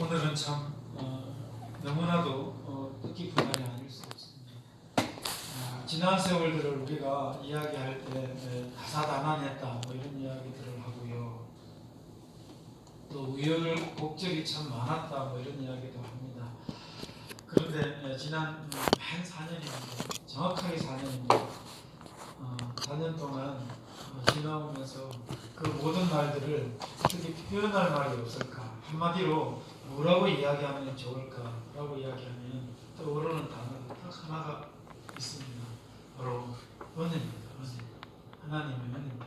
오늘은 참 너무나도 뜻깊은 날이 아닐 수 없습니다. 지난 세월들을 우리가 이야기할 때 다사다난했다 뭐 이런 이야기들을 하고요. 또 우여곡절이 참 많았다 뭐 이런 이야기도 합니다. 그런데 지난 한 4년입니다. 정확하게 4년입니다. 4년 동안 지나오면서 그 모든 말들을 어떻게 표현할 말이 없을까? 한마디로 뭐라고 이야기하면 좋을까라고 이야기하면 떠오르는 단어가 딱 하나가 있습니다. 바로 은혜입니다. 은혜. 하나님의 은혜입니다.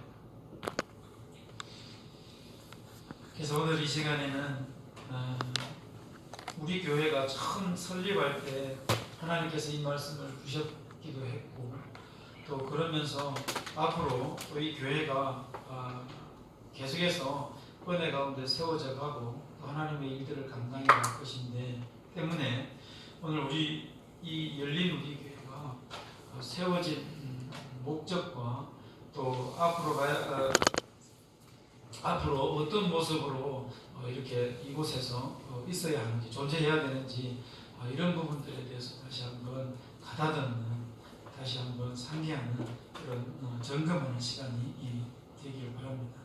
그래서 오늘 이 시간에는 우리 교회가 처음 설립할 때 하나님께서 이 말씀을 주셨기도 했고 또 그러면서 앞으로 또 이 교회가 계속해서 은혜 가운데 세워져 가고 또 하나님의 일들을 감당해 갈 것인데 때문에 오늘 우리 이 열린 우리 교회가 세워진 목적과 또 앞으로 어떤 모습으로 이렇게 이곳에서 있어야 하는지 존재해야 되는지 이런 부분들에 대해서 다시 한번 가다듬는 다시 한번 상기하는 그런 점검하는 시간이 되기를 바랍니다.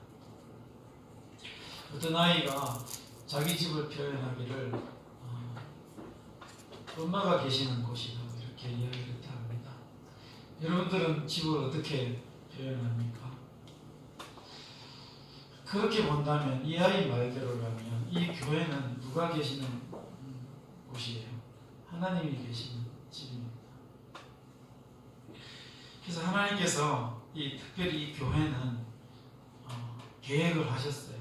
어떤 아이가 자기 집을 표현하기를 엄마가 계시는 곳이다 이렇게 이야기를 합니다. 여러분들은 집을 어떻게 표현합니까? 그렇게 본다면 이 아이 말대로라면 이 교회는 누가 계시는 곳이에요? 하나님이 계시는 집입니다. 그래서 하나님께서 특별히 이 교회는 계획을 하셨어요.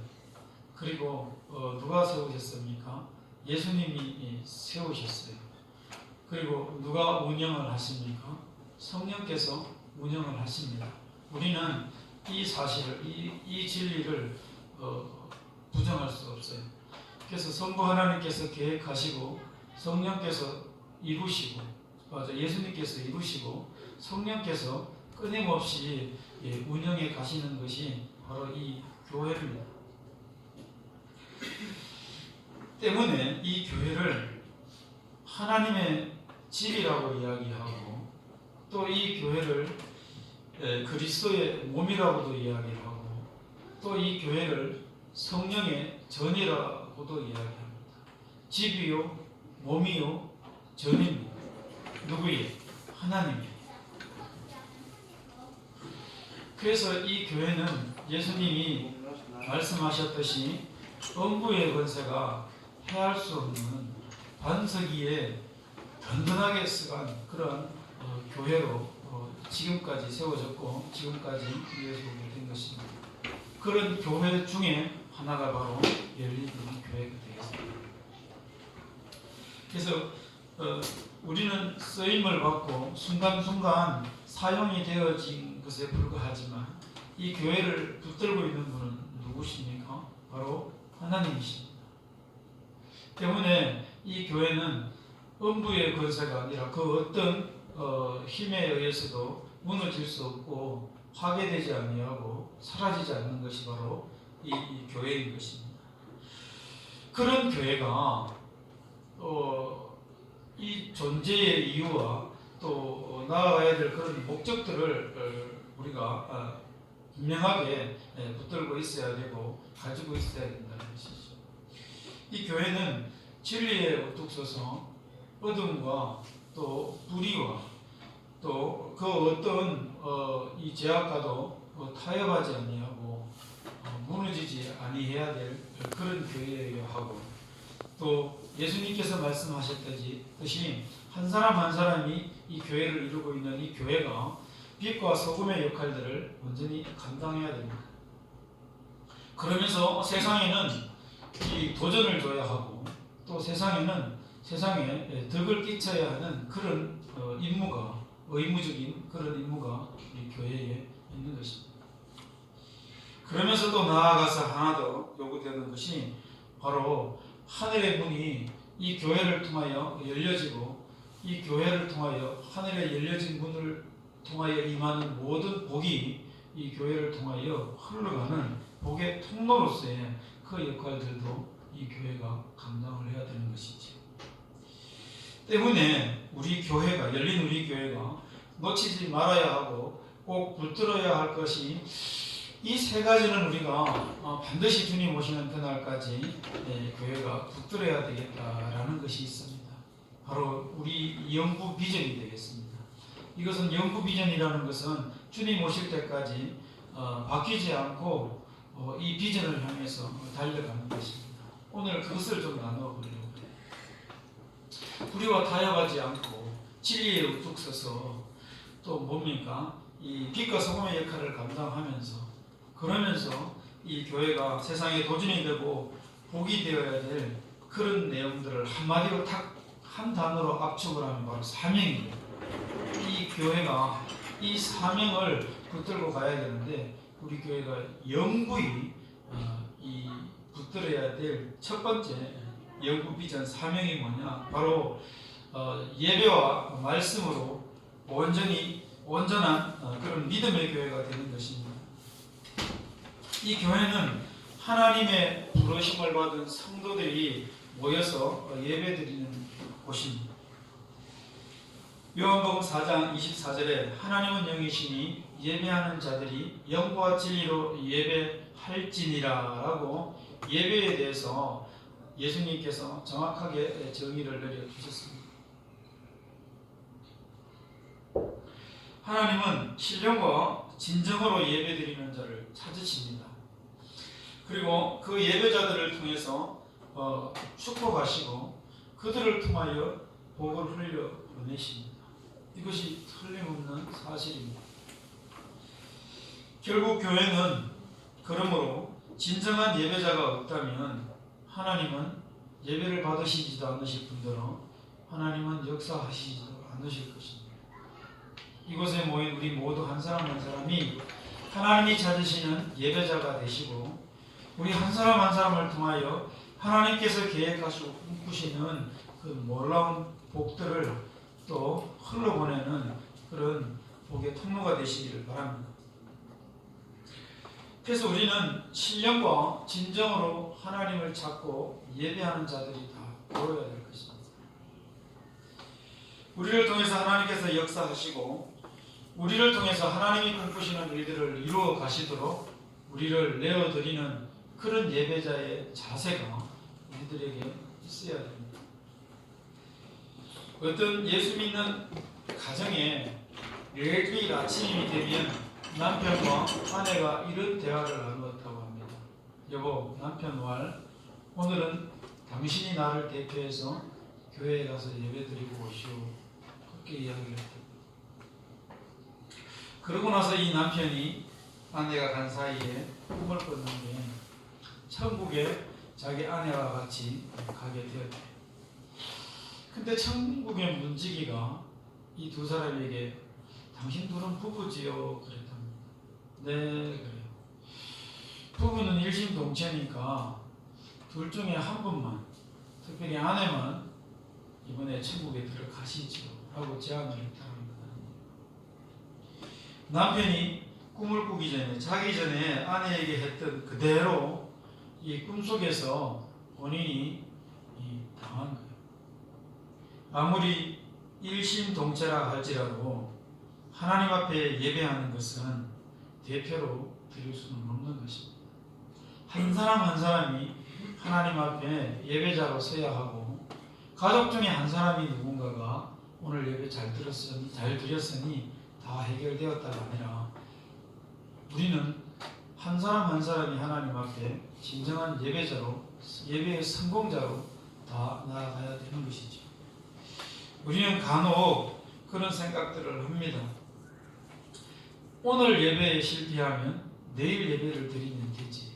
그리고 누가 세우셨습니까? 예수님이 세우셨어요. 그리고 누가 운영을 하십니까? 성령께서 운영을 하십니다. 우리는 이 사실을, 이 진리를 부정할 수 없어요. 그래서 성부 하나님께서 계획하시고 성령께서 이루시고 예수님께서 이루시고 성령께서 끊임없이 운영해 가시는 것이 바로 이 교회입니다. 때문에 이 교회를 하나님의 집이라고 이야기하고 또 이 교회를 그리스도의 몸이라고도 이야기하고 또 이 교회를 성령의 전이라고도 이야기합니다. 집이요, 몸이요, 전입니다. 누구의? 하나님이에요. 그래서 이 교회는 예수님이 말씀하셨듯이 음부의 권세가 해할 수 없는 반석 위에 든든하게 서간 그런 교회로 지금까지 세워졌고 지금까지 이어지게 된 것입니다. 그런 교회 중에 하나가 바로 열린 교회가 되겠습니다. 그래서 우리는 쓰임을 받고 순간순간 사용이 되어진 것에 불과하지만 이 교회를 붙들고 있는 분은 누구십니까? 바로 하나님이십니다. 때문에 이 교회는 음부의 권세가 아니라 그 어떤 힘에 의해서도 무너질 수 없고 파괴되지 아니하고 사라지지 않는 것이 바로 이 교회인 것입니다. 그런 교회가 이 존재의 이유와 또 나아가야 될 그런 목적들을 우리가 분명하게 붙들고 있어야 되고 가지고 있어야 된다는 것이죠. 이 교회는 진리에 우뚝 서서 어둠과 또 불의와 또 그 어떤 이 제약과도 타협하지 아니하고 무너지지 아니해야 될 그런 교회여야 하고 또 예수님께서 말씀하셨듯이 한 사람 한 사람이 이 교회를 이루고 있는 이 교회가 빛과 소금의 역할들을 온전히 감당해야 됩니다. 그러면서 세상에는 이 도전을 줘야 하고 또 세상에 덕을 끼쳐야 하는 그런 의무적인 그런 임무가 이 교회에 있는 것입니다. 그러면서도 나아가서 하나 더 요구되는 것이 바로 하늘의 문이 이 교회를 통하여 열려지고 이 교회를 통하여 하늘에 열려진 문을 통하여 임하는 모든 복이 이 교회를 통하여 흘러가는 복의 통로로서의 그 역할들도 이 교회가 감당을 해야 되는 것이죠. 때문에 우리 교회가, 열린 우리 교회가 놓치지 말아야 하고 꼭 붙들어야 할 것이 이 세 가지는 우리가 반드시 주님 오시는 그날까지 교회가 붙들어야 되겠다라는 것이 있습니다. 바로 우리 영구 비전이 되겠습니다. 이것은 영구 비전이라는 것은 주님 오실 때까지 바뀌지 않고 이 비전을 향해서 달려가는 것입니다. 오늘 그것을 좀 나누어 보려고 해요. 불의와 타협하지 않고 진리에 우뚝 서서 또 뭡니까? 이 빛과 소금의 역할을 감당하면서 그러면서 이 교회가 세상의 도전이 되고 복이 되어야 될 그런 내용들을 한마디로 딱 한 단어로 압축을 하면 바로 사명이에요. 이 교회가 이 사명을 붙들고 가야 되는데 우리 교회가 영구히 이 붙들어야 될 첫 번째 영구 비전 사명이 뭐냐? 바로 예배와 말씀으로 온전한 그런 믿음의 교회가 되는 것입니다. 이 교회는 하나님의 부르심을 받은 성도들이 모여서 예배드리는 곳입니다. 요한복음 4장 24절에 하나님은 영이시니 예배하는 자들이 영과 진리로 예배할지니라 라고 예배에 대해서 예수님께서 정확하게 정의를 내려주셨습니다. 하나님은 신령과 진정으로 예배드리는 자를 찾으십니다. 그리고 그 예배자들을 통해서 축복하시고 그들을 통하여 복을 흘려보내십니다. 이것이 틀림없는 사실입니다. 결국 교회는 그러므로 진정한 예배자가 없다면 하나님은 예배를 받으시지도 않으실 뿐더러 하나님은 역사하시지도 않으실 것입니다. 이곳에 모인 우리 모두 한 사람 한 사람이 하나님이 찾으시는 예배자가 되시고 우리 한 사람 한 사람을 통하여 하나님께서 계획하시고 꿈꾸시는 그 놀라운 복들을 또 흘러보내는 그런 복의 통로가 되시기를 바랍니다. 그래서 우리는 신령과 진정으로 하나님을 찾고 예배하는 자들이 다 모여야 될 것입니다. 우리를 통해서 하나님께서 역사하시고 우리를 통해서 하나님이 꿈꾸시는 일들을 이루어 가시도록 우리를 내어드리는 그런 예배자의 자세가 우리들에게 있어야 됩니다. 어떤 예수 믿는 가정에 매일 아침이 되면 남편과 아내가 이런 대화를 나누었다고 합니다. 여보, 남편 말, 오늘은 당신이 나를 대표해서 교회에 가서 예배드리고 오시오. 그렇게 이야기를 했다. 그러고 나서 이 남편이 아내가 간 사이에 꿈을 꿨는데 천국에 자기 아내와 같이 가게 되었대. 근데 천국의 문지기가 이 두 사람에게 당신 둘은 부부지요? 그랬답니다. 네, 그래요. 부부는 일심동체니까 둘 중에 한 분만, 특별히 아내만 이번에 천국에 들어가시죠 라고 제안을 했답니다. 남편이 꿈을 꾸기 전에, 자기 전에 아내에게 했던 그대로 이 꿈속에서 본인이 당한 거예요. 아무리 일심동체라 할지라도 하나님 앞에 예배하는 것은 대표로 드릴 수는 없는 것입니다. 한 사람 한 사람이 하나님 앞에 예배자로 서야 하고 가족 중에 한 사람이 누군가가 오늘 예배 잘 드렸으니 다 해결되었다가 아니라 우리는 한 사람 한 사람이 하나님 앞에 진정한 예배자로 예배의 성공자로 다 나아가야 되는 것이죠. 우리는 간혹 그런 생각들을 합니다. 오늘 예배에 실패하면 내일 예배를 드리면 되지.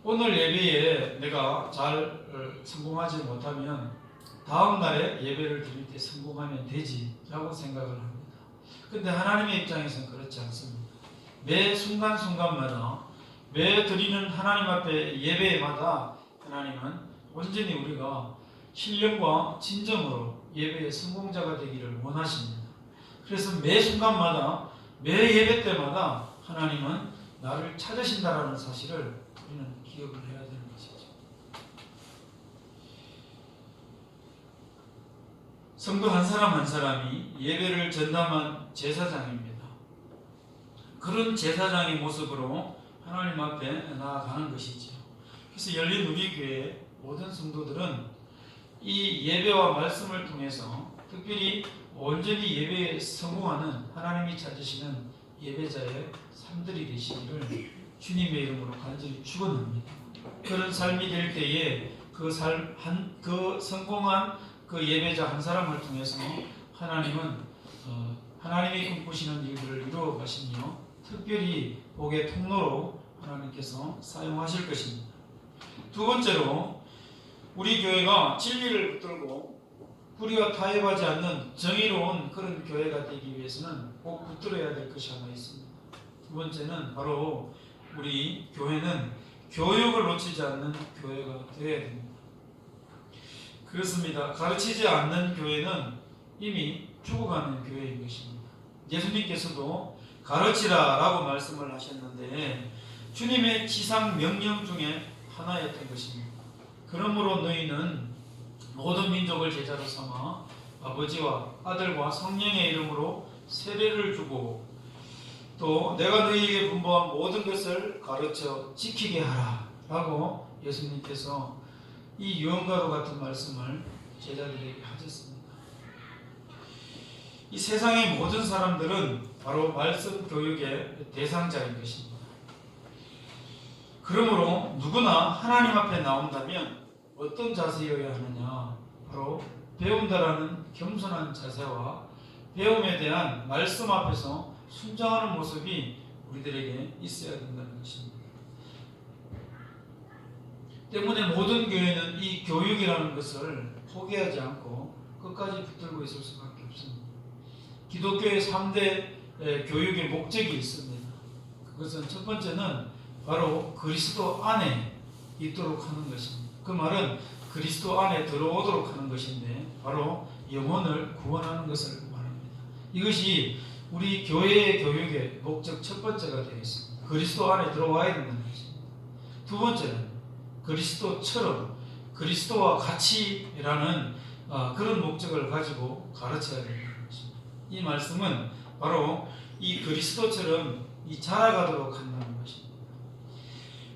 오늘 예배에 내가 잘 성공하지 못하면 다음 날에 예배를 드릴 때 성공하면 되지 라고 생각을 합니다. 근데 하나님의 입장에서는 그렇지 않습니다. 매 순간순간마다 매 드리는 하나님 앞에 예배마다 하나님은 온전히 우리가 신령과 진정으로 예배의 성공자가 되기를 원하십니다. 그래서 매 순간마다 매 예배 때마다 하나님은 나를 찾으신다라는 사실을 우리는 기억을 해야 되는 것이죠. 성도 한 사람 한 사람이 예배를 전담한 제사장입니다. 그런 제사장의 모습으로 하나님 앞에 나아가는 것이지요. 그래서 열린 우리 교회 모든 성도들은 이 예배와 말씀을 통해서 특별히 온전히 예배에 성공하는 하나님이 찾으시는 예배자의 삶들이 되시기를 주님의 이름으로 간절히 축원합니다. 그런 삶이 될 때에 그 성공한 그 예배자 한 사람을 통해서 하나님은 하나님이 꿈꾸시는 일들을 이루어 가시며 특별히 복의 통로로 하나님께서 사용하실 것입니다. 두 번째로 우리 교회가 진리를 붙들고 뿌리가 타협하지 않는 정의로운 그런 교회가 되기 위해서는 꼭 붙들어야 될 것이 하나 있습니다. 두 번째는 바로 우리 교회는 교육을 놓치지 않는 교회가 되어야 됩니다. 그렇습니다. 가르치지 않는 교회는 이미 죽어가는 교회인 것입니다. 예수님께서도 가르치라 라고 말씀을 하셨는데 주님의 지상 명령 중에 하나였던 것입니다. 그러므로 너희는 모든 민족을 제자로 삼아 아버지와 아들과 성령의 이름으로 세례를 주고 또 내가 너희에게 분부한 모든 것을 가르쳐 지키게 하라 라고 예수님께서 이 유언과도 같은 말씀을 제자들에게 하셨습니다. 이 세상의 모든 사람들은 바로 말씀 교육의 대상자인 것입니다. 그러므로 누구나 하나님 앞에 나온다면 어떤 자세여야 하느냐? 바로 배운다라는 겸손한 자세와 배움에 대한 말씀 앞에서 순종하는 모습이 우리들에게 있어야 된다는 것입니다. 때문에 모든 교회는 이 교육이라는 것을 포기하지 않고 끝까지 붙들고 있을 수밖에 없습니다. 기독교의 3대 교육의 목적이 있습니다. 그것은 첫 번째는 바로 그리스도 안에 있도록 하는 것입니다. 그 말은 그리스도 안에 들어오도록 하는 것인데 바로 영혼을 구원하는 것을 말합니다. 이것이 우리 교회의 교육의 목적 첫 번째가 되겠습니다. 그리스도 안에 들어와야 된다는 것입니다. 두 번째는 그리스도처럼 그리스도와 같이라는 그런 목적을 가지고 가르쳐야 된다는 것입니다. 이 말씀은 바로 이 그리스도처럼 자라가도록 한다는 것입니다.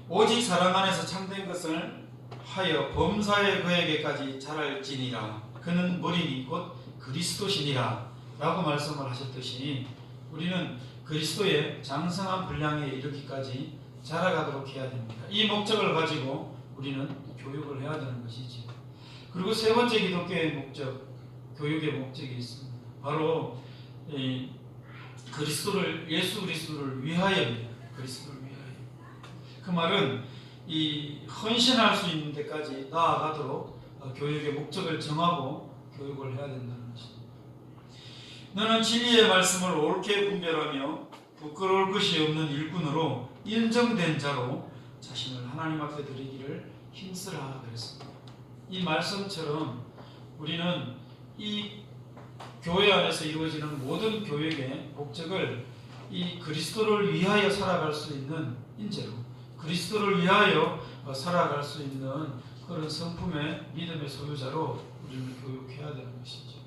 오직 사랑 안에서 참된 것을 하여 범사에 그에게까지 자랄지니라. 그는 머리니 곧 그리스도시니라 라고 말씀을 하셨듯이 우리는 그리스도의 장성한 분량에 이르기까지 자라가도록 해야 됩니다. 이 목적을 가지고 우리는 교육을 해야 되는 것이지. 그리고 세 번째 기독교의 목적, 교육의 목적이 있습니다. 바로 예수 그리스도를 위하여입니다. 그리스도를 위하여. 그 말은 헌신할 수 있는 데까지 나아가도록 교육의 목적을 정하고 교육을 해야 된다는 것입니다. 너는 진리의 말씀을 옳게 분별하며 부끄러울 것이 없는 일꾼으로 인정된 자로 자신을 하나님 앞에 드리기를 힘쓰라 그랬습니다. 이 말씀처럼 우리는 이 교회 안에서 이루어지는 모든 교육의 목적을 이 그리스도를 위하여 살아갈 수 있는 인재로 그리스도를 위하여 살아갈 수 있는 그런 성품의 믿음의 소유자로 우리를 교육해야 되는 것이죠.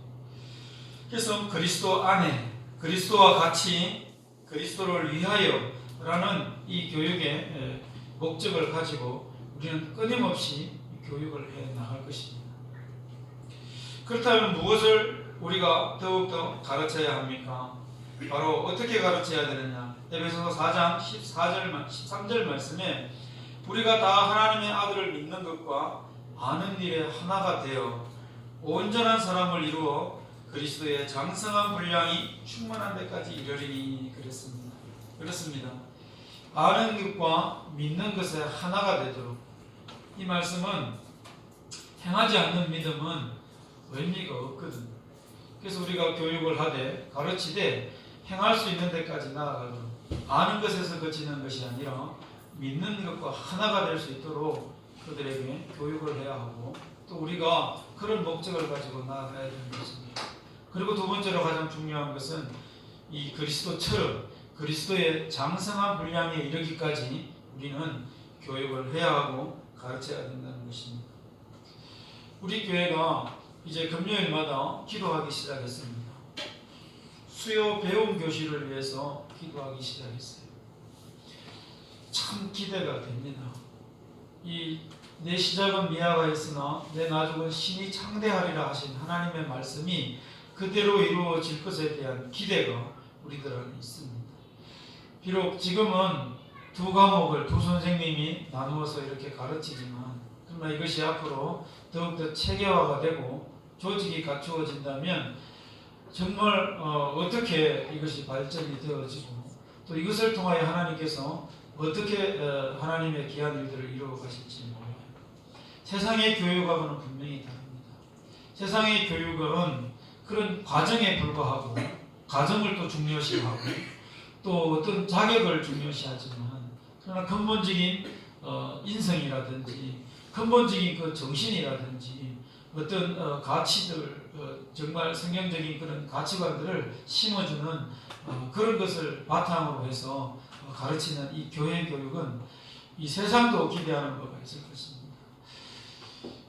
그래서 그리스도 안에 그리스도와 같이 그리스도를 위하여라는 이 교육의 목적을 가지고 우리는 끊임없이 교육을 해 나갈 것입니다. 그렇다면 무엇을 우리가 더욱더 가르쳐야 합니까? 바로 어떻게 가르쳐야 되느냐? 에베소서 4장 13절 말씀에 우리가 다 하나님의 아들을 믿는 것과 아는 일에 하나가 되어 온전한 사람을 이루어 그리스도의 장성한 분량이 충만한 데까지 이르리니 그랬습니다. 그렇습니다. 아는 것과 믿는 것에 하나가 되도록. 이 말씀은 행하지 않는 믿음은 의미가 없거든요. 그래서 우리가 교육을 하되 가르치되 행할 수 있는 데까지 나아가도록 아는 것에서 그치는 것이 아니라 믿는 것과 하나가 될 수 있도록 그들에게 교육을 해야 하고 또 우리가 그런 목적을 가지고 나아가야 되는 것입니다. 그리고 두 번째로 가장 중요한 것은 이 그리스도처럼 그리스도의 장성한 분량에 이르기까지 우리는 교육을 해야 하고 가르쳐야 된다는 것입니다. 우리 교회가 이제 금요일마다 기도하기 시작했습니다. 수요 배움 교실을 위해서 기도하기 시작했어요. 참 기대가 됩니다. 내 시작은 미아가 있으나 내 나중은 신이 창대하리라 하신 하나님의 말씀이 그대로 이루어질 것에 대한 기대가 우리들 안에 있습니다. 비록 지금은 두 과목을 두 선생님이 나누어서 이렇게 가르치지만, 그러나 이것이 앞으로 더욱더 체계화가 되고 조직이 갖추어진다면 정말 어떻게 이것이 발전이 되어지고 또 이것을 통하여 하나님께서 어떻게 하나님의 귀한 일들을 이루어 가실지 몰라요. 세상의 교육하고는 분명히 다릅니다. 세상의 교육은 그런 과정에 불과하고 과정을 또 중요시하고 또 어떤 자격을 중요시하지만, 그러나 근본적인 인성이라든지 근본적인 그 정신이라든지 어떤 가치들, 정말 성경적인 그런 가치관들을 심어주는 그런 것을 바탕으로 해서 가르치는 이 교회 교육은 이 세상도 기대하는 바가 있을 것입니다.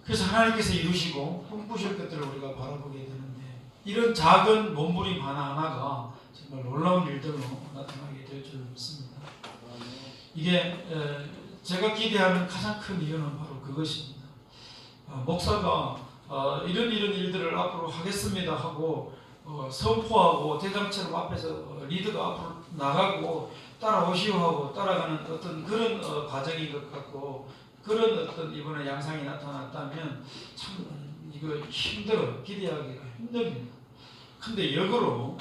그래서 하나님께서 이루시고 꿈꾸실 것들을 우리가 바라보게 되는데, 이런 작은 몸부림 하나하나가 정말 놀라운 일들로 나타나게 될 줄 믿습니다. 이게 제가 기대하는 가장 큰 이유는 바로 그것입니다. 목사가 이런 일들을 앞으로 하겠습니다 하고 선포하고 대장처럼 앞에서 리더가 앞으로 나가고 따라오시오 하고 따라가는 어떤 그런 과정인 것 같고, 그런 어떤 이번에 양상이 나타났다면 참 이거 기대하기가 힘듭니다. 근데 역으로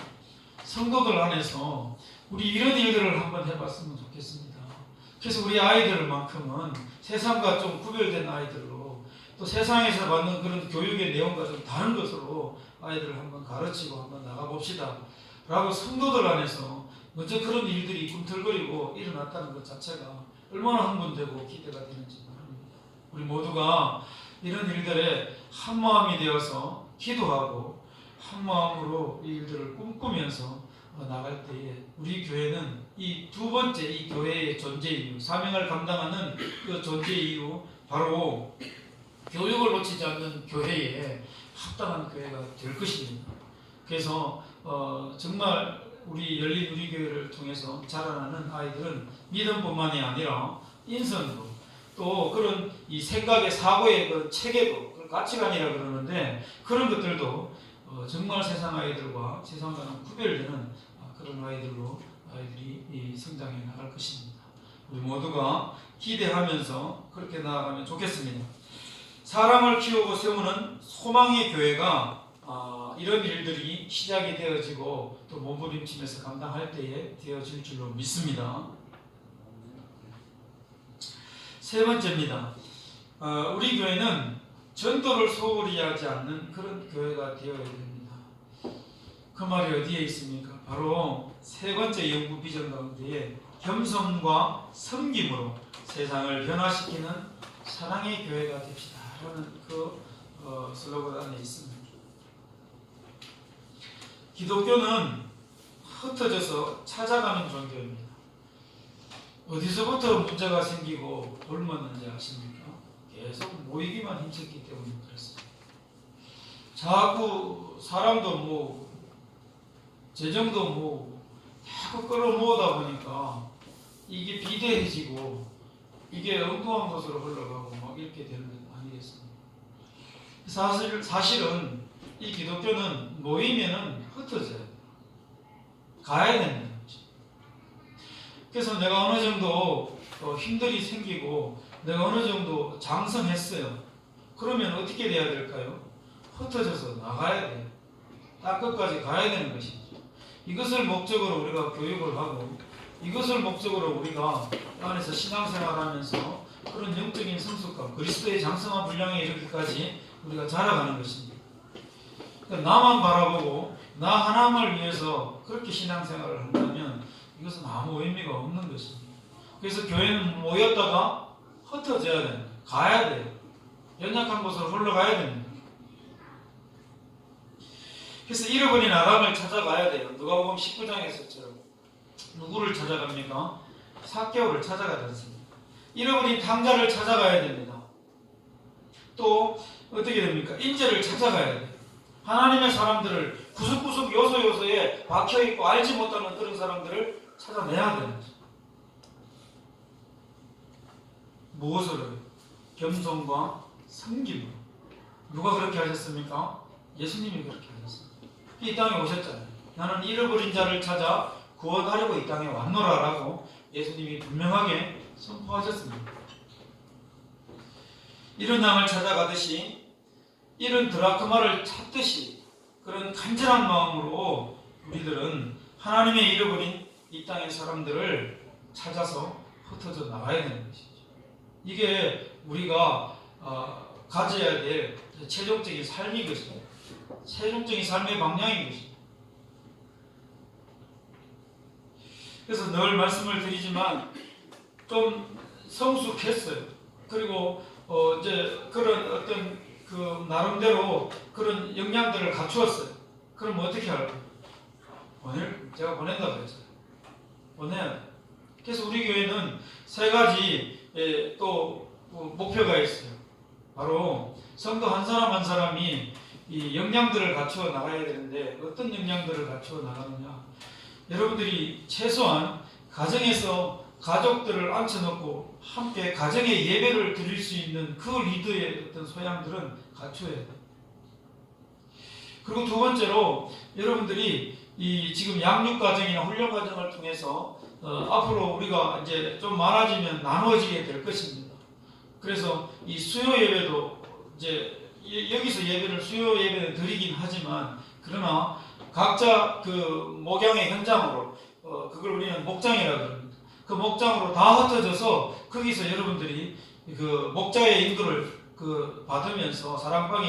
성도들 안에서 우리 이런 일들을 한번 해봤으면 좋겠습니다. 그래서 우리 아이들만큼은 세상과 좀 구별된 아이들로, 또 세상에서 받는 그런 교육의 내용과 좀 다른 것으로 아이들을 한번 가르치고 한번 나가봅시다 라고 성도들 안에서 먼저 그런 일들이 꿈틀거리고 일어났다는 것 자체가 얼마나 흥분되고 기대가 되는지 모릅니다. 우리 모두가 이런 일들에 한마음이 되어서 기도하고 한마음으로 이 일들을 꿈꾸면서 나갈 때에 우리 교회는 이 두 번째 이 교회의 존재 이유, 사명을 감당하는 그 존재 이유, 바로 교육을 놓치지 않는 교회에 합당한 교회가 될 것입니다. 그래서 정말 우리 열린 우리교회를 통해서 자라나는 아이들은 믿음뿐만이 아니라 인성도, 또 그런 이 생각의 사고의 그 체계도, 그 가치관이라 그러는데 그런 것들도 정말 세상 아이들과 세상과는 구별되는 그런 아이들이 성장해 나갈 것입니다. 우리 모두가 기대하면서 그렇게 나아가면 좋겠습니다. 사람을 키우고 세우는 소망의 교회가 이런 일들이 시작이 되어지고 또 몸부림치면서 감당할 때에 되어질 줄로 믿습니다. 세 번째입니다. 우리 교회는 전도를 소홀히 하지 않는 그런 교회가 되어야 됩니다. 그 말이 어디에 있습니까? 바로 세 번째 연구 비전 가운데에 겸손과 섬김으로 세상을 변화시키는 사랑의 교회가 됩시다 라는 그 슬로건 안에 있습니다. 기독교는 흩어져서 찾아가는 종교입니다. 어디서부터 문제가 생기고 옮았는지 아십니까? 계속 모이기만 힘썼기 때문에 그렇습니다. 자꾸 사람도 모으고 재정도 모으고 자꾸 끌어모으다 보니까 이게 비대해지고 이게 엉뚱한 곳으로 흘러가고 막 이렇게 되는 것 아니겠습니까? 사실은 이 기독교는 모이면은 흩어져야 돼요. 가야 된다는 거죠. 그래서 내가 어느 정도 힘들이 생기고 내가 어느 정도 장성했어요. 그러면 어떻게 돼야 될까요? 흩어져서 나가야 돼요. 딱 끝까지 가야 되는 것이죠. 이것을 목적으로 우리가 교육을 하고, 이것을 목적으로 우리가 안에서 신앙생활하면서 그런 영적인 성숙감, 그리스도의 장성한 분량에 이르기까지 우리가 자라가는 것입니다. 그러니까 나만 바라보고 나 하나님을 위해서 그렇게 신앙생활을 한다면 이것은 아무 의미가 없는 것입니다. 그래서 교회는 모였다가 흩어져야 됩니다. 가야 돼요. 연약한 곳으로 흘러가야 됩니다. 그래서 잃어버린 아람을 찾아가야 돼요. 누가복음 19장에서처럼 누구를 찾아갑니까? 삭개오를 찾아가지 않습니다. 잃어버린 탕자를 찾아가야 됩니다. 또 어떻게 됩니까? 인재를 찾아가야 돼요. 하나님의 사람들을 구석구석 요소요소에 박혀있고 알지 못하는 그런 사람들을 찾아내야 되는 거죠. 무엇으로요? 겸손과 섬김으로. 누가 그렇게 하셨습니까? 예수님이 그렇게 하셨습니다. 이 땅에 오셨잖아요. 나는 잃어버린 자를 찾아 구원하려고 이 땅에 왔노라라고 예수님이 분명하게 선포하셨습니다. 이런 양을 찾아가듯이 이런 드라크마를 찾듯이 그런 간절한 마음으로 우리들은 하나님의 잃어버린 이 땅의 사람들을 찾아서 흩어져 나가야 되는 것이죠. 이게 우리가 가져야 될 최종적인 삶인 것입니다. 최종적인 삶의 방향인 것입니다. 그래서 늘 말씀을 드리지만 좀 성숙했어요. 그리고 이제 그런 어떤 그 나름대로 그런 역량들을 갖추었어요. 그럼 어떻게 할까요? 제가 보낸다고 했잖아요. 보내야 돼요. 그래서 우리 교회는 세 가지 또 목표가 있어요. 바로 성도 한 사람 한 사람이 이 역량들을 갖추어 나가야 되는데 어떤 역량들을 갖추어 나가느냐? 여러분들이 최소한 가정에서 가족들을 앉혀놓고 함께 가정의 예배를 드릴 수 있는 그 리더의 어떤 소양들은 갖춰야 돼요. 그리고 두 번째로 여러분들이 이 지금 양육 과정이나 훈련 과정을 통해서 앞으로 우리가 이제 좀 많아지면 나누어지게 될 것입니다. 그래서 이 수요 예배도 이제 여기서 예배를 수요 예배를 드리긴 하지만 그러나 각자 그 목양의 현장으로 그걸 우리는 목장이라고 합니다. 그 목장으로 다 흩어져서 거기서 여러분들이 그 목자의 인도를 그 받으면서 사랑방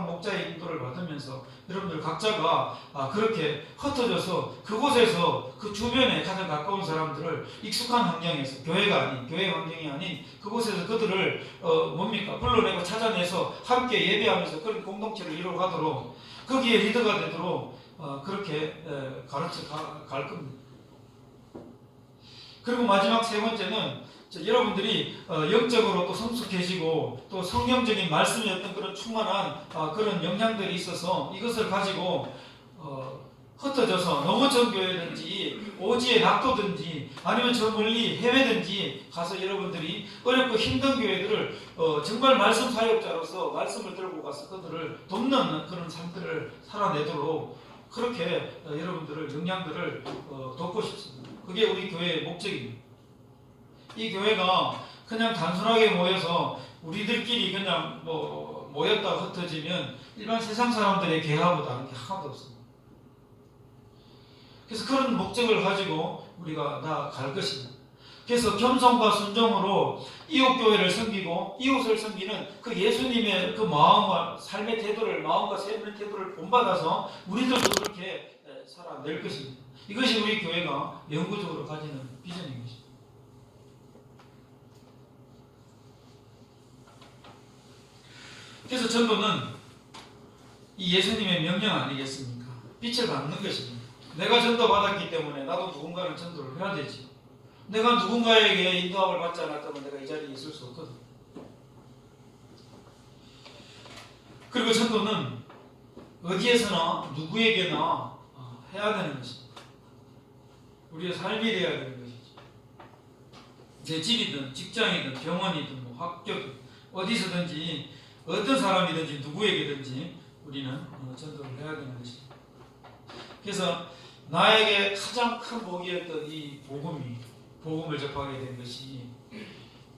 목자의 인도를 받으면서 여러분들 각자가 그렇게 흩어져서 그곳에서 그 주변에 가장 가까운 사람들을 익숙한 환경에서 교회 환경이 아닌 그곳에서 그들을 불러내고 찾아내서 함께 예배하면서 그런 공동체를 이루어가도록 거기에 리더가 되도록 그렇게 가르쳐 갈 겁니다. 그리고 마지막 세 번째는 여러분들이 영적으로 또 성숙해지고 또 성경적인 말씀이 어떤 그런 충만한 그런 영향들이 있어서 이것을 가지고 흩어져서 농어촌 교회든지 오지에 낙도든지 아니면 저 멀리 해외든지 가서 여러분들이 어렵고 힘든 교회들을 정말 말씀 사역자로서 말씀을 들고 가서 그들을 돕는 그런 삶들을 살아내도록 그렇게 여러분들을 역량들을 돕고 싶습니다. 그게 우리 교회의 목적입니다. 이 교회가 그냥 단순하게 모여서 우리들끼리 그냥 모였다 흩어지면 일반 세상 사람들의 개하고 다른 게 하나도 없습니다. 그래서 그런 목적을 가지고 우리가 나아갈 것입니다. 그래서 겸손과 순종으로 이웃 교회를 섬기고 이웃을 섬기는 그 예수님의 그 마음과 삶의 태도를 마음과 삶의 태도를 본받아서 우리들도 그렇게 살아낼 것입니다. 이것이 우리 교회가 영구적으로 가지는 비전인 것입니다. 그래서 전도는 이 예수님의 명령 아니겠습니까? 빛을 받는 것입니다. 내가 전도받았기 때문에 나도 누군가는 전도를 해야 되지. 내가 누군가에게 인도함을 받지 않았다면 내가 이 자리에 있을 수 없거든. 그리고 전도는 어디에서나 누구에게나 해야 되는 것입니다. 우리의 삶이 되어야 되는 것이죠. 내 집이든 직장이든 병원이든 학교든 어디서든지 어떤 사람이든지 누구에게든지 우리는 전도를 해야 되는 것입니다. 그래서 나에게 가장 큰 복이었던 이 복음을 접하게 된 것이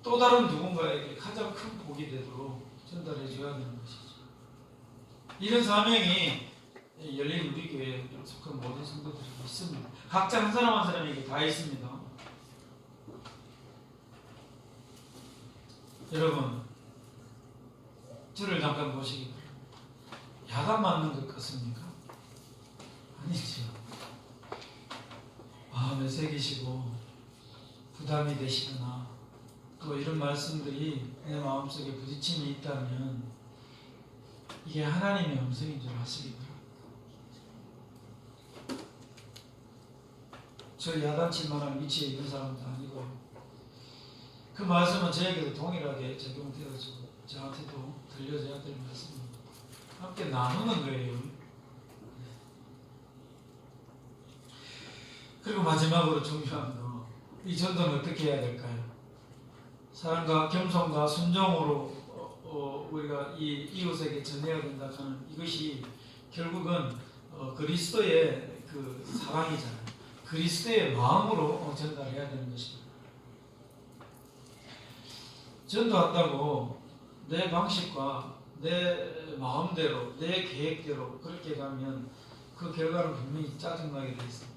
또 다른 누군가에게 가장 큰 복이 되도록 전달해 줘야 되는 것이죠. 이런 사명이 열린 우리 교회에 속한 모든 성도들이 있습니다. 각자 한 사람 한 사람에게 다 있습니다. 여러분, 저를 잠깐 보시기 바랍니다. 야단 맞는 것 같습니까? 아니죠. 마음에 새기시고 부담이 되시거나 또 이런 말씀들이 내 마음속에 부딪힘이 있다면 이게 하나님의 음성인 줄 아시기 바랍니다. 저 야단칠 만한 위치에 있는 사람도 아니고 그 말씀은 저에게도 동일하게 적용되어지고 저한테도 들려줘야 될 말씀입니다. 함께 나누는 거예요. 그리고 마지막으로 중요한 거, 이 전도는 어떻게 해야 될까요? 사랑과 겸손과 순종으로 우리가 이 이웃에게 전해야 된다 하는 이것이 결국은 그리스도의 그 사랑이잖아요. 그리스도의 마음으로 전달해야 되는 것입니다. 전도한다고 내 방식과 내 마음대로 내 계획대로 그렇게 가면 그 결과는 분명히 짜증나게 돼 있습니다.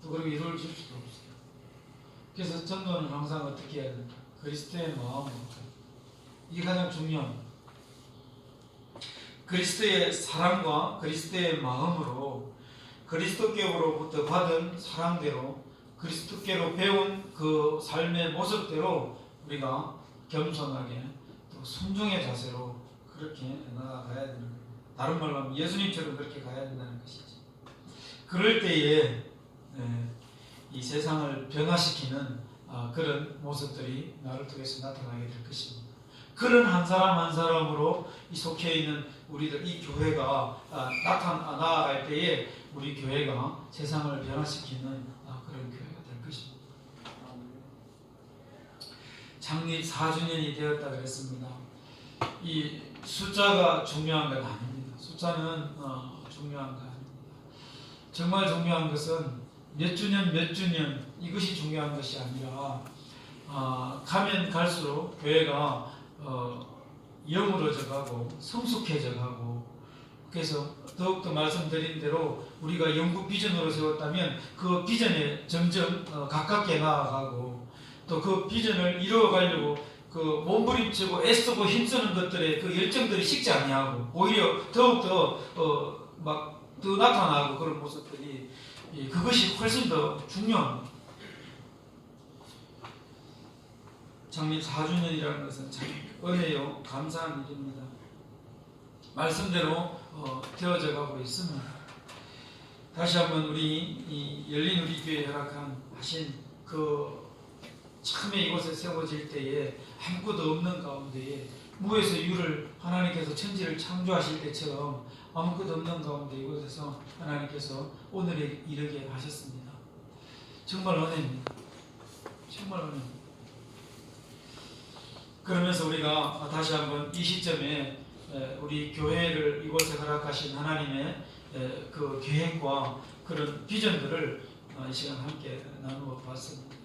또 그리고 이루어질 수도 없어요. 그래서 전도는 항상 어떻게 해야 된다? 그리스도의 마음으로. 이게 가장 중요합니다. 그리스도의 사랑과 그리스도의 마음으로 그리스도께로부터 받은 사랑대로 그리스도께로 배운 그 삶의 모습대로 우리가 겸손하게 또 순종의 자세로 그렇게 나아가야 되는 거예요. 다른 말로 하면 예수님처럼 그렇게 가야 된다는 것이지. 그럴 때에 이 세상을 변화시키는 그런 모습들이 나를 통해서 나타나게 될 것입니다. 그런 한 사람 한 사람으로 이 속해 있는 우리들 이 교회가 나아갈 때에 우리 교회가 세상을 변화시키는 그런 교회가 될 것입니다. 창립 4주년이 되었다 그랬습니다. 이 숫자가 중요한 건 아닙니다. 숫자는 중요한 거 아닙니다. 정말 중요한 것은 몇 주년 이것이 중요한 것이 아니라 가면 갈수록 교회가 영으로져가고 성숙해져가고 그래서 더욱더 말씀드린 대로 우리가 영구 비전으로 세웠다면 그 비전에 점점 가깝게 나아가고 또 그 비전을 이루어가려고 그 몸부림치고 애쓰고 힘쓰는 것들의 그 열정들이 식지 아니하고 오히려 더욱더 더 나타나고 그런 모습들이 그것이 훨씬 더 중요합니다. 창립 4주년이라는 것은 참 은혜요 감사한 일입니다. 말씀대로 되어져 가고 있습니다. 다시 한번 이 열린 우리 교회 하신 그 처음에 이곳에 세워질 때에 아무것도 없는 가운데에 무에서 유를 하나님께서 천지를 창조하실 때처럼 아무것도 없는 가운데 이곳에서 하나님께서 오늘에 이르게 하셨습니다. 정말 은혜입니다. 정말 은혜입니다. 그러면서 우리가 다시 한번 이 시점에 우리 교회를 이곳에 허락하신 하나님의 그 계획과 그런 비전들을 이 시간 함께 나누어 봤습니다.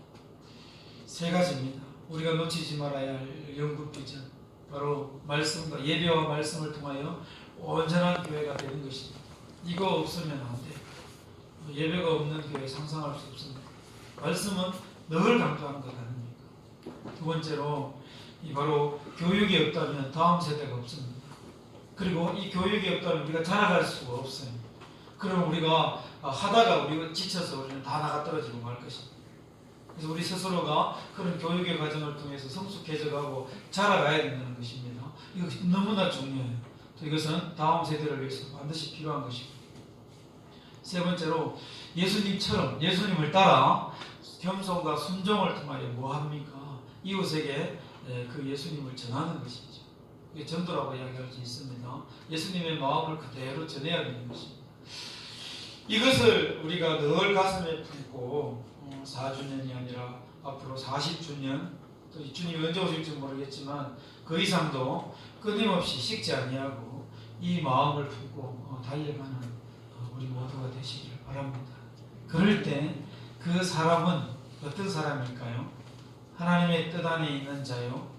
세 가지입니다. 우리가 놓치지 말아야 할 영국 비전, 바로 말씀과 예배와 말씀을 통하여 온전한 교회가 되는 것입니다. 이거 없으면 안 돼요. 예배가 없는 교회 상상할 수 없습니다. 말씀은 늘 강조하는 것 아닙니까? 두 번째로 바로 교육이 없다면 다음 세대가 없습니다. 그리고 이 교육이 없다면 우리가 자라갈 수가 없어요. 그럼 우리가 하다가 우리가 지쳐서 우리는 다 나가 떨어지고 말 것입니다. 그래서 우리 스스로가 그런 교육의 과정을 통해서 성숙해져가고 자라가야 된다는 것입니다. 이거 너무나 중요해요. 또 이것은 다음 세대를 위해서 반드시 필요한 것이고, 세 번째로 예수님처럼 예수님을 따라 겸손과 순종을 통하여 뭐합니까? 이웃에게 그 예수님을 전하는 것이죠. 이게 전도라고 이야기할 수 있습니다. 예수님의 마음을 그대로 전해야 되는 것입니다. 이것을 우리가 늘 가슴에 품고 4주년이 아니라 앞으로 40주년, 또 주님이 언제 오실지 모르겠지만 그 이상도 끊임없이 식지 아니하고 이 마음을 품고 달려가는 우리 모두가 되시기를 바랍니다. 그럴 때 그 사람은 어떤 사람일까요? 하나님의 뜻 안에 있는 자요,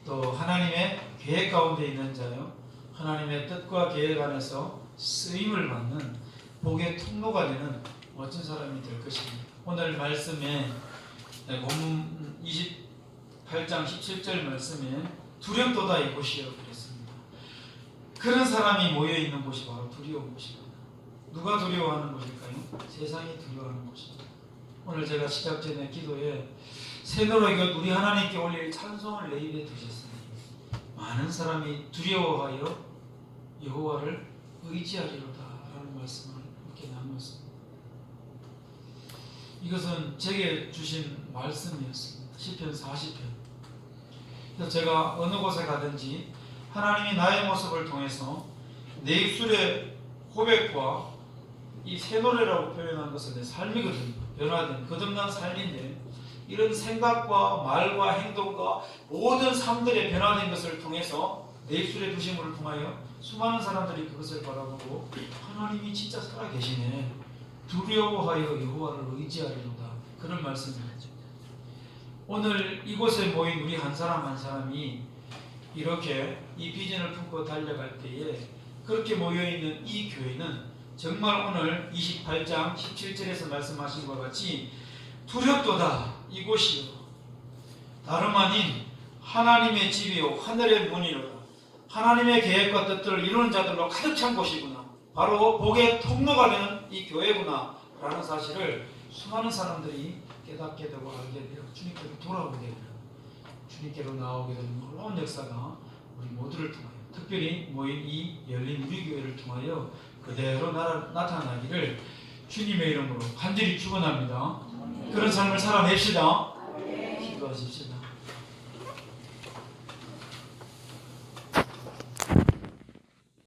또 하나님의 계획 가운데 있는 자요, 하나님의 뜻과 계획 안에서 쓰임을 받는 복의 통로가 되는 멋진 사람이 될 것입니다. 오늘 말씀에 본문 28장 17절 말씀에 두렵도다 이곳이여 그랬습니다. 그런 사람이 모여있는 곳이 바로 두려운 곳입니다. 누가 두려워하는 곳일까요? 세상이 두려워하는 곳입니다. 오늘 제가 시작 전에 기도에 새노래가 우리 하나님께 올릴 찬송을 내 입에 두셨으니 많은 사람이 두려워하여 여호와를 의지하리로다 라는 말씀을 함께 나누었습니다. 이것은 제게 주신 말씀이었습니다. 시편 40편. 그래서 제가 어느 곳에 가든지 하나님이 나의 모습을 통해서 내 입술의 고백과 이 새 노래라고 표현한 것은 내 삶이거든요. 변화된 거듭난 삶인데 이런 생각과 말과 행동과 모든 삶들의 변화된 것을 통해서 내 입술의 두심을 통하여 수많은 사람들이 그것을 바라보고 하나님이 진짜 살아계시네, 두려워하여 여호와를 의지하리로다, 그런 말씀입니다. 오늘 이곳에 모인 우리 한 사람 한 사람이 이렇게 이 비전을 품고 달려갈 때에 그렇게 모여있는 이 교회는 정말 오늘 28장 17절에서 말씀하신 것 같이 두렵도다 이곳이요 다름 아닌 하나님의 집이요 하늘의 문이로다, 하나님의 계획과 뜻들을 이루는 자들로 가득 찬 곳이구나, 바로 복의 통로가 되는 이 교회구나 라는 사실을 수많은 사람들이 깨닫게 되고 알게 되어 주님께로 돌아오게 되고 주님께로 나오게 되는 놀라운 역사가 우리 모두를 통하여, 특별히 모인 이 열린 우리 교회를 통하여 그대로 나타나기를 주님의 이름으로 간절히 축원합니다. 그런 삶을 살아냅시다. 기도하십시다.